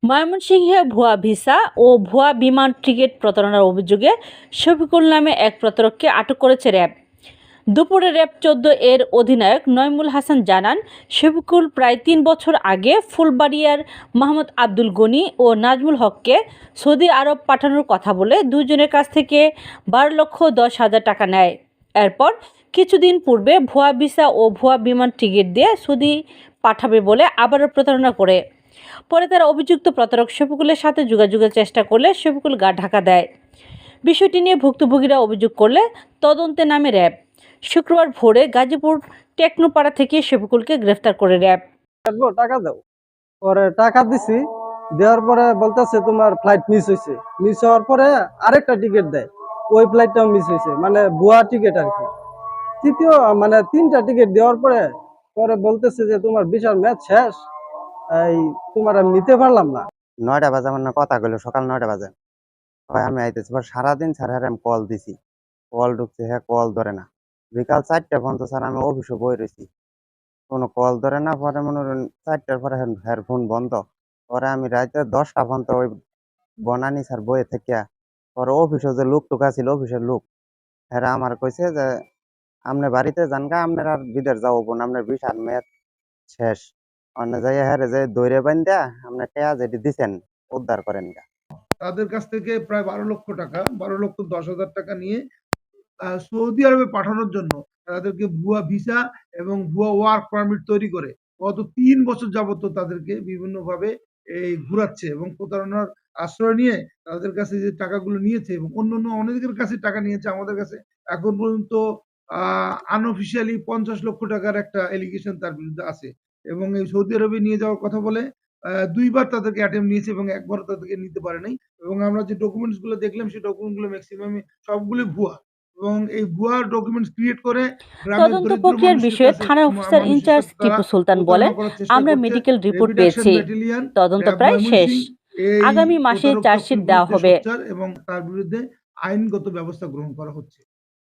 ময়মনসিংহে ভুয়া ভিসা ও ভুয়া বিমান টিকিট প্রতারণার অভিযোগে শফিকুল নামে এক প্রতারককে আটক করেছে র্যাব। দুপুরে র্যাব ১৪ এর অধিনায়ক নয়মুল হাসান জানান, শফিকুল প্রায় ৩ বছর আগে ফুলবাড়িয়ার মোহাম্মদ আব্দুল গনি ও নাজমুল হককে সৌদি আরব পাঠানোর কথা বলে দুজনের কাছ থেকে ১২,১০,০০০ টাকা নেয়। এরপর কিছুদিন পূর্বে ভুয়া ভিসা ও ভুয়া বিমান টিকিট দিয়ে সৌদি পাঠাবে বলে আবারও প্রতারণা করে। পরে তারা অভিযুক্ত প্রতারক শফিকুলের সাথে যোগাযোগের চেষ্টা করলে শফিকুল গা ঢাকা দেয়। বিষয়টি নিয়ে ভুক্তভোগীরা অভিযোগ করলে তদন্তে নামে র্যাব। শুক্রবার ভোরে গাজীপুর টেকনোপাড়া থেকে শফিকুলকে গ্রেফতার করে র্যাব। টাকা দাও, পরে টাকা দিছি, দেওয়ার পরে বলতেছে তোমার ফ্লাইট মিস হয়েছে। মিস হওয়ার পরে আরেকটা টিকিট দেয়, ওই ফ্লাইটটাও মিস হয়েছে, মানে ভুয়া টিকিট আর কি। তৃতীয় মানে 3টা টিকিট দেওয়ার পরে পরে বলতেছে যে তোমার বিশাল ম্যাচ শেষ, এই তোমার আমি নিতে পারলাম না। ৯টা বাজে আমার না কথা কইলো, সকাল 9টা বাজে আমি আইতেছি। সারাদিন স্যার হ্যাঁ আমি কল দিছি, কল ঢুকছে, হ্যাঁ কল ধরে না। বিকাল 4টা পর্যন্ত স্যার আমি অফিসে বই রয়েছি, কোনো কল ধরে না। পরে মনে করেন 4টার পরে হ্যাঁ ফোন বন্ধ। পরে আমি রাতে 10টা পর্যন্ত ওই বনানি স্যার বইয়ে থেকে পরে অফিসে যে লোক টুকা ছিল, অফিসের লোক, হ্যাঁ আমার কইছে যে আপনি বাড়িতে যান গা, আপনার আর বিদেশ যাবো না, আপনার বিশাল ম্যাচ শেষ। অন্য যাই হ্যাঁ যে দৈরে বান্ধা আপনার টেয়া যেটি দিচ্ছেন উদ্ধার করেন গা। তাদের কাছ থেকে প্রায় 12,00,000 টাকা, 12,10,000 টাকা নিয়ে সৌদি আরবে পাঠানোর জন্য তাদেরকে ভুয়া ভিসা এবং ভুয়া ওয়ার্ক পারমিট তৈরি করে গত 3 বছর যাবত তাদেরকে বিভিন্নভাবে এই ঘুরাচ্ছে এবং প্রতারণার আশ্রয় নিয়ে তাদের কাছে যে টাকাগুলো নিয়েছে এবং অন্যান্য অনেকের কাছে টাকা নিয়েছে। আমাদের কাছে এখন পর্যন্ত আনঅফিসিয়ালি 50,00,000 টাকার একটা এলিগেশন তার বিরুদ্ধে আছে এবং এই সৌদি আরবে নিয়ে যাওয়ার কথা বলে ২ বার তাদেরকে অ্যাটেম্প্ট নিয়েছে এবং একবারও তাদেরকে নিতে পারে নাই। এবং আমরা যে ডকুমেন্টস গুলো দেখলাম সেই ডকুমেন্ট গুলো ম্যাক্সিমামই সবগুলো ভুয়া এবং এই ভুয়া ডকুমেন্টস ক্রিয়েট করে গ্রামের তদন্ত দরিদ্র প্রক্রিয়ার মানুষের বিষয়ে কাছে থানা অফিসার মানুষের ইনচার্জ সাথে তারা টিপু সুলতান বলেন, প্রতারণা করার চেষ্টা আমরা করছে। মেডিকেল রিপোর্ট রেপিড অ্যাকশন পেয়েছি, ব্যাটালিয়ন, তদন্ত র্যাব প্রায় শেষ। ময়মনসিংহ এই আগামী মাসে প্রতারক চার্জশিট চক্রের দেওয়া বিরুদ্ধে হবে। সোচ্চার এবং তার বিরুদ্ধে আইনগত ব্যবস্থা গ্রহণ করা হচ্ছে।